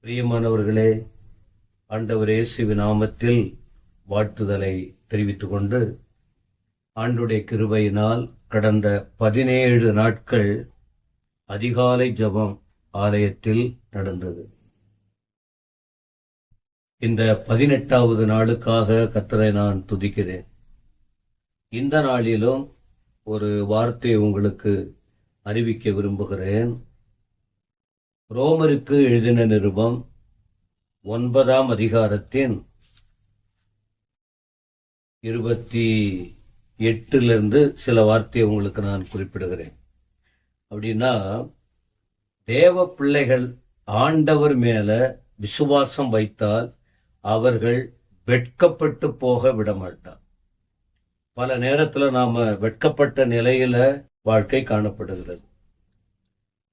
பிரியமானவர்களே, ஆண்டவர் இயேசுவின் நாமத்தில் வாழ்த்துதலை தெரிவித்துக் கொண்டு, ஆண்டுடைய கிருபையினால் கடந்த 17 நாட்கள் அதிகாலை ஜெபம் ஆலயத்தில் நடந்தது. இந்த 18வது நாளுக்காக கர்த்தரை நான் துதிக்கிறேன். இந்த நாளிலும் ஒரு வார்த்தையை உங்களுக்கு அறிவிக்க விரும்புகிறேன். ரோமருக்கு எழுதின நிருபம் 9ஆம் அதிகாரத்தின் 28 சில வார்த்தையை உங்களுக்கு நான் குறிப்பிடுகிறேன். அப்படின்னா, தேவ பிள்ளைகள் ஆண்டவர் மேல விசுவாசம் வைத்தால் அவர்கள் வெட்கப்பட்டு போக விடமாட்டார். பல நேரத்தில் நாம வெட்கப்பட்ட நிலையில வாழ்க்கை காணப்படுகிறது.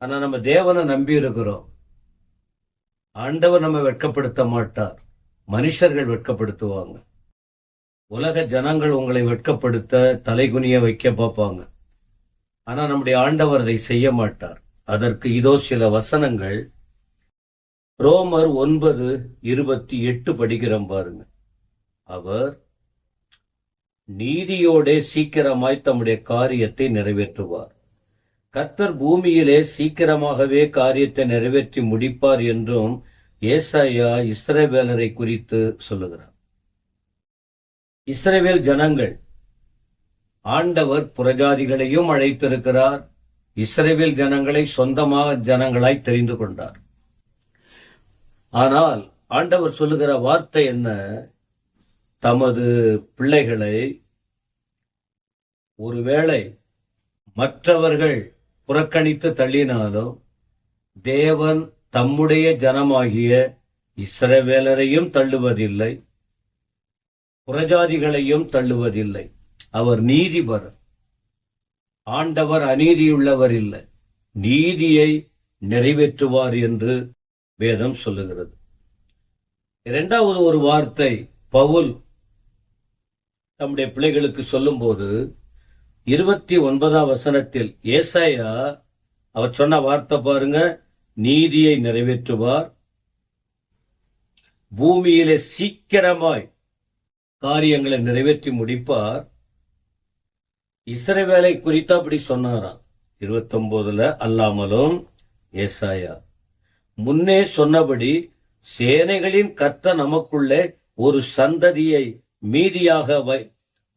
ஆனா நம்ம தேவனை நம்பி இருக்கிறோம். ஆண்டவர் நம்ம வெட்கப்படுத்த மாட்டார், மனுஷர்கள் வெட்கப்படுத்துவாங்க. உலக ஜனங்கள் உங்களை வெட்கப்படுத்த தலைகுனிய வைக்க பார்ப்பாங்க. ஆனா நம்முடைய ஆண்டவர் அதை செய்ய மாட்டார். அதற்கு இதோ சில வசனங்கள். ரோமர் 9:28 படிக்கிறோம் பாருங்க. அவர் நீதியோடே சீக்கிரமாய் தம்முடைய காரியத்தை நிறைவேற்றுவார். கர்த்தர் பூமியிலே சீக்கிரமாகவே காரியத்தை நிறைவேற்றி முடிப்பார் என்றும் ஏசாயா இஸ்ரவேலரை குறித்து சொல்லுகிறார். இஸ்ரவேல் ஜனங்கள், ஆண்டவர் புறஜாதிகளையும் அழைத்திருக்கிறார். இஸ்ரவேல் ஜனங்களை சொந்தமாக ஜனங்களாய் தெரிந்து கொண்டார். ஆனால் ஆண்டவர் சொல்லுகிற வார்த்தை என்ன? தமது பிள்ளைகளை ஒருவேளை மற்றவர்கள் புறக்கணித்து தள்ளினாலும் தேவன் தம்முடைய ஜனமாகிய இஸ்ரவேலரையும் தள்ளுவதில்லை, புறஜாதிகளையும் தள்ளுவதில்லை. அவர் நீதிபர். ஆண்டவர் அநீதியுள்ளவர் இல்லை, நீதியை நிறைவேற்றுவார் என்று வேதம் சொல்லுகிறது. இரண்டாவது ஒரு வார்த்தை பவுல் தம்முடைய பிள்ளைகளுக்கு சொல்லும்போது 29ஆம் வசனத்தில் ஏசாயா அவர் சொன்ன வார்த்தை பாருங்க. நீதியை நிறைவேற்றுவார், பூமியிலே சீக்கிரமாய் காரியங்களை நிறைவேற்றி முடிப்பார். இஸ்ரவேலை குறித்து அப்படி சொன்னாராம் 29 அல்லாமலும் ஏசாயா முன்னே சொன்னபடி சேனைகளின் கர்த்தர் நமக்குள்ளே ஒரு சந்ததியை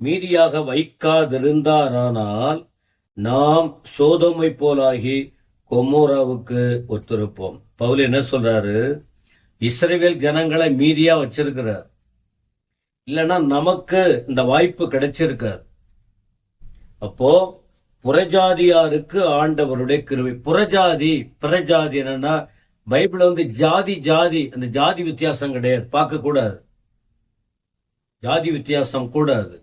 மீதியாக வைக்காதிருந்தாரானால் நாம் சோதோமை போலாகி கொமோராவுக்கு ஒத்திருப்போம். பவுல் என்ன சொல்றாரு? இஸ்ரவேல் ஜனங்களை மீதியா வச்சிருக்கிறார். இல்லைன்னா நமக்கு இந்த வாய்ப்பு கிடைச்சிருக்கார். அப்போ புறஜாதியாருக்கு ஆண்டவருடைய கிருபை. பிரஜாதி என்னன்னா, பைபிள் ஜாதி அந்த ஜாதி வித்தியாசம் கிடையாது, பார்க்க கூடாது. ஜாதி வித்தியாசம் கூடாது.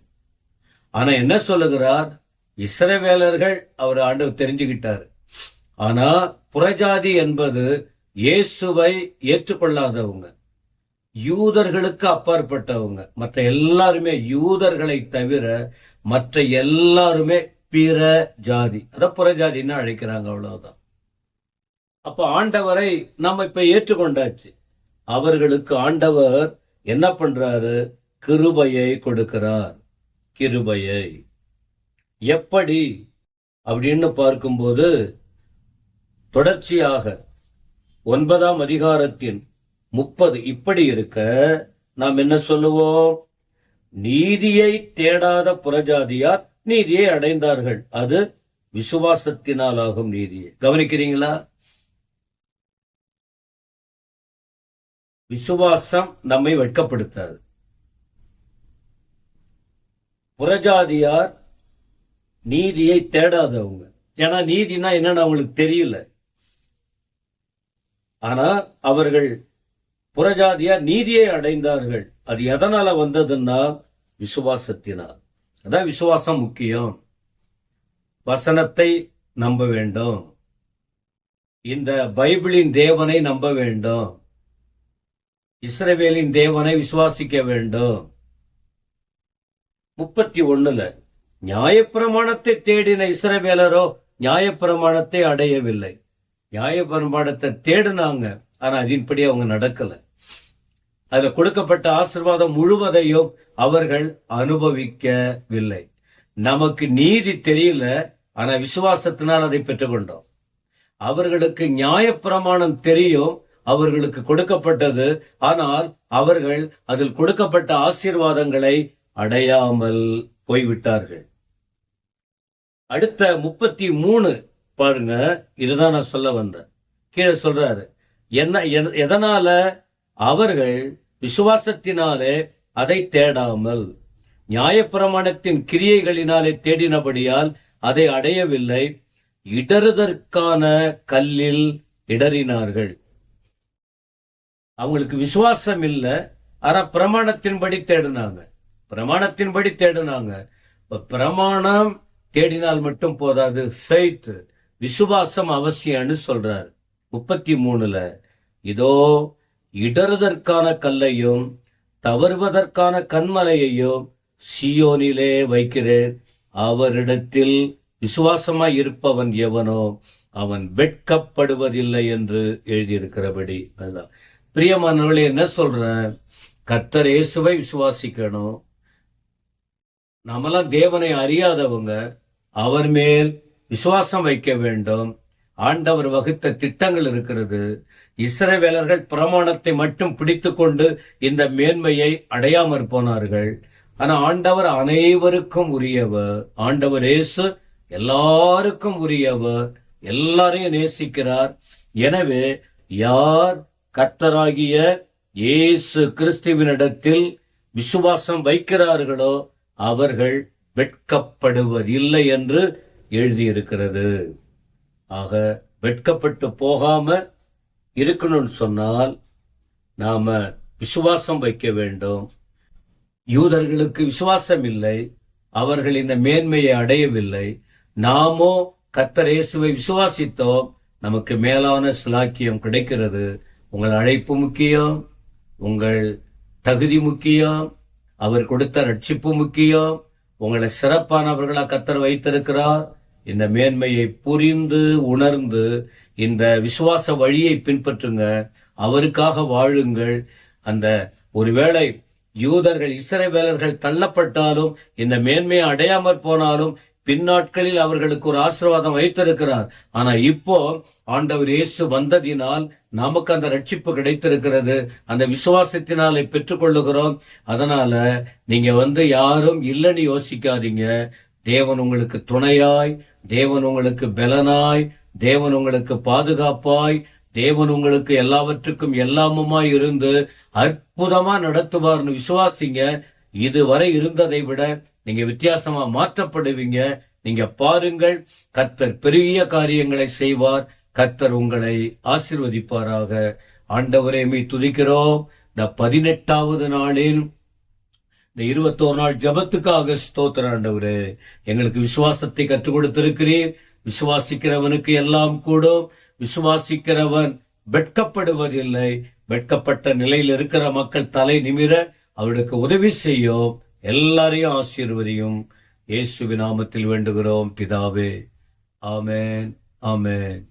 ஆனா என்ன சொல்லுகிறார்? இஸ்ரவேலர்கள் அவர் ஆண்டவர் தெரிஞ்சுக்கிட்டார். ஆனா புறஜாதி என்பது இயேசுவை ஏற்றுக்கொள்ளாதவங்க, யூதர்களுக்கு அப்பாற்பட்டவங்க. மற்ற எல்லாருமே, யூதர்களை தவிர மற்ற எல்லாருமே பிற ஜாதி, அத புறஜாதின்னு அழைக்கிறாங்க. அவ்வளவுதான். அப்ப ஆண்டவரை நம்ம இப்ப ஏற்றுக்கொண்டாச்சு. அவர்களுக்கு ஆண்டவர் என்ன பண்றாரு? கிருபையை கொடுக்கிறார். கிருபையை எப்படி அப்படின்னு பார்க்கும்போது, தொடர்ச்சியாக 9ஆம் அதிகாரத்தின் 30 இப்படி இருக்க நாம் என்ன சொல்லுவோம்? நீதியை தேடாத புறஜாதியார் நீதியை அடைந்தார்கள், அது விசுவாசத்தினால் ஆகும் நீதியை. கவனிக்கிறீங்களா? விசுவாசம் நம்மை வெட்கப்படுத்தாது. புறஜாதியார் நீதியை தேடாதவங்க. ஏன்னா நீதினா என்னன்னு அவங்களுக்கு தெரியல. ஆனா அவர்கள் புறஜாதியார் நீதியை அடைந்தார்கள். அது எதனால வந்ததுன்னா விசுவாசத்தினால். அதான் விசுவாசம் முக்கியம். வசனத்தை நம்ப வேண்டும், இந்த பைபிளின் தேவனை நம்ப வேண்டும், இஸ்ரவேலின் தேவனை விசுவாசிக்க வேண்டும். 31 நியாயப்பிரமாணத்தை தேடின இஸ்ரவேலரோ நியாயப்பிரமாணத்தை அடையவில்லை. நியாயப்பிரமாணத்தை தேடினாங்க, ஆனா அதன்படி அவங்க நடக்கல. அதுல கொடுக்கப்பட்ட ஆசீர்வாதம் முழுவதையும் அவர்கள் அனுபவிக்கவில்லை. நமக்கு நீதி தெரியல, ஆனா விசுவாசத்தினால் அதை பெற்றுக்கொண்டோம். அவர்களுக்கு நியாயப்பிரமாணம் தெரியும், அவர்களுக்கு கொடுக்கப்பட்டது, ஆனால் அவர்கள் அதில் கொடுக்கப்பட்ட ஆசீர்வாதங்களை அடையாமல் போய்விட்டார்கள். அடுத்த 33 பாருங்க, இதுதான் நான் சொல்ல வந்தேன். கீழே சொல்றாரு, எதனால அவர்கள் விசுவாசத்தினாலே அதை தேடாமல் நியாயப்பிரமாணத்தின் கிரியைகளினாலே தேடினபடியால் அதை அடையவில்லை, இடறுதற்கான கல்லில் இடறினார்கள். அவங்களுக்கு விசுவாசம் இல்ல, ஆனா பிரமாணத்தின்படி தேடினாங்க. பிரமாணம் தேடினால் மட்டும் போதாது, ஃபெய்த், விசுவாசம் அவசியம்னு சொல்றாரு. 33 இதோ இடறுதற்கான கல்லையும் தவறுவதற்கான கண்மலையையும் சியோனிலே வைக்கிறேன், அவரிடத்தில் விசுவாசமாய் இருப்பவன் எவனோ அவன் வெட்கப்படுவதில்லை என்று எழுதியிருக்கிறபடி. அதுதான் பிரியமானவர்களே, என்ன சொல்றேன், கர்த்தர் இயேசுவை விசுவாசிக்கணும். நாமெல்லாம் தேவனை அறியாதவங்க, அவர் மேல் விசுவாசம் வைக்க வேண்டும். ஆண்டவர் வகுத்த திட்டங்கள் இருக்கிறது. இஸ்ரவேலர்கள் பிரமாணத்தை மட்டும் பிடித்துக்கொண்டு இந்த மேன்மையை அடையாமற் போனார்கள். ஆனா ஆண்டவர் அனைவருக்கும் உரியவர். ஆண்டவர் இயேசு எல்லாருக்கும் உரியவர், எல்லாரையும் நேசிக்கிறார். எனவே யார் கர்த்தராகிய இயேசு கிறிஸ்துவினிடத்தில் விசுவாசம் வைக்கிறார்களோ அவர்கள் வெட்கப்படுவதில்லை என்று எழுதியிருக்கிறது. ஆக வெட்கப்பட்டு போகாம இருக்கணும்னு சொன்னால் நாம விசுவாசம் வைக்க வேண்டும். யூதர்களுக்கு விசுவாசம் இல்லை, அவர்கள் இந்த மேன்மையை அடையவில்லை. நாமோ கர்த்தர் இயேசுவை விசுவாசித்தோம், நமக்கு மேலான சிலாக்கியம் கிடைக்கிறது. உங்கள் அழைப்பு முக்கியம், உங்கள் தகுதி முக்கியம், அவர் கொடுத்த ரட்சிப்பு முக்கியம். உங்களை சிறப்பானவர்களா கர்த்தர் வைத்திருக்கிறார். இந்த மேன்மையை புரிந்து உணர்ந்து இந்த விசுவாச வழியை பின்பற்றுங்க, அவருக்காக வாழுங்கள். அந்த ஒருவேளை யூதர்கள் இஸ்ரவேலர்கள் தள்ளப்பட்டாலும் இந்த மேன்மையை அடையாமற் போனாலும் பின்னாட்களில் அவர்களுக்கு ஒரு ஆசீர்வாதம் வைத்திருக்கிறார். ஆனா இப்போ ஆண்டவர் இயேசு வந்ததினால் நமக்கு அந்த ரட்சிப்பு கிடைத்திருக்கிறது. அந்த விசுவாசத்தினாலே பெற்றுக்கொள்ளுகிறோம். அதனால நீங்க யாரும் இல்லைன்னு யோசிக்காதீங்க. தேவன் உங்களுக்கு துணையாய், தேவன் உங்களுக்கு பலனாய், தேவன் உங்களுக்கு பாதுகாப்பாய், தேவன் உங்களுக்கு எல்லாவற்றுக்கும் எல்லாமுமாய் இருந்து அற்புதமா நடத்துவார்னு விசுவாசிங்க. இதுவரை இருந்ததை விட நீங்க வித்தியாசமா மாற்றப்படுவீங்க. நீங்க பாருங்கள், கர்த்தர் பெரிய காரியங்களை செய்வார். கர்த்தர் உங்களை ஆசீர்வதிப்பாராக. ஆண்டவரே மீ துதிக்கிறோம். இந்த 18வது நாளில் இந்த 21 நாள் ஜபத்துக்காக ஸ்தோத்திர ஆண்டவரே. எங்களுக்கு விசுவாசத்தை கற்றுக் கொடுத்திருக்கிறீர். விசுவாசிக்கிறவனுக்கு எல்லாம் கூடும். விசுவாசிக்கிறவன் வெட்கப்படுவதில்லை. வெட்கப்பட்ட நிலையில் இருக்கிற மக்கள் தலை நிமிர அவருக்கு உதவி செய்யும். எல்லாரையும் ஆசீர்வதியும். இயேசுவின் நாமத்தில் வேண்டுகிறோம் பிதாவே. ஆமென், ஆமென்.